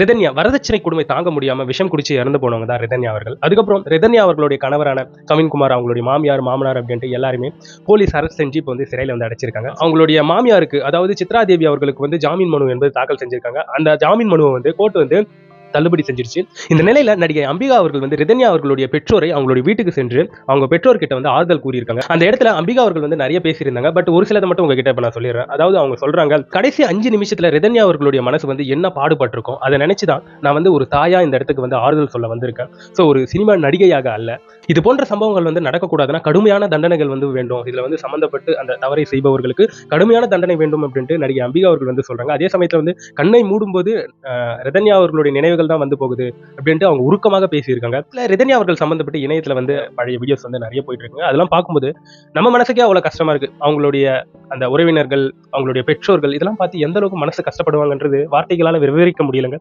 ரிதன்யா வரதட்சணை கொடுமை தாங்க முடியாம விஷம் குடிச்சு இறந்து போனவங்க தான் ரிதன்யா அவர்கள். அதுக்கப்புறம் ரிதன்யா அவர்களுடைய கணவரான கவின்குமார், அவங்களுடைய மாமியார், மாமனார் அப்படின்ட்டு எல்லாருமே போலீஸ் அரெஸ்ட் செஞ்சு இப்போ வந்து சிறையில வந்து அடைச்சிருக்காங்க. அவங்களுடைய மாமியாருக்கு, அதாவது சித்ரா தேவி அவர்களுக்கு வந்து ஜாமீன் மனு என்பது தாக்கல் செஞ்சிருக்காங்க. அந்த ஜாமீன் மனுவை வந்து கோர்ட் வந்து தள்ளுபடி செஞ்சிருச்சு. இந்த நிலையில நடிகை அம்பிகா அவர்கள் வந்து ரிதன்யா அவர்களுடைய பெற்றோரை அவங்களுடைய வீட்டுக்கு சென்று அவங்க பெற்றோர்கிட்ட வந்து ஆறுதல் கூறியிருக்காங்க. அந்த இடத்துல அம்பிகா அவர்கள் வந்து நிறைய பேசியிருந்தாங்க. பட் ஒரு சிலதை மட்டும் உங்ககிட்ட இப்ப நான் சொல்லிடுறேன். அதாவது அவங்க சொல்றாங்க, கடைசி 5 நிமிஷத்துல ரிதன்யா அவர்களுடைய மனசு வந்து என்ன பாடுபட்டிருக்கும் அதை நினைச்சுதான் நான் வந்து ஒரு தாயா இந்த இடத்துக்கு வந்து ஆறுதல் சொல்ல வந்திருக்கேன். ஸோ ஒரு சினிமா நடிகையாக அல்ல. இது போன்ற சம்பவங்கள் வந்து நடக்கக்கூடாதுன்னா கடுமையான தண்டனைகள் வந்து வேண்டும். இதுல வந்து சம்பந்தப்பட்டு அந்த தவறை செய்பவர்களுக்கு கடுமையான தண்டனை வேண்டும் அப்படின்ட்டு நடிகை அம்பிகா அவர்கள் வந்து சொல்றாங்க. அதே சமயத்துல வந்து கண்ணை மூடும்போது ரிதன்யா அவர்களுடைய நினைவுகள் தான் வந்து போகுது அப்படின்ட்டு அவங்க உருக்கமாக பேசியிருக்காங்க. இல்ல ரிதன்யா அவர்கள் சம்பந்தப்பட்டு இணையத்துல வந்து பழைய வீடியோஸ் வந்து நிறைய போயிட்டு இருக்குங்க. அதெல்லாம் பார்க்கும்போது நம்ம மனசுக்கே அவ்வளவு கஷ்டமா இருக்கு. அவங்களுடைய அந்த உறவினர்கள், அவங்களுடைய பெற்றோர்கள் இதெல்லாம் பார்த்து எந்த அளவுக்கு மனசு கஷ்டப்படுவாங்கன்றது வார்த்தைகளால விவரிக்க முடியலங்க.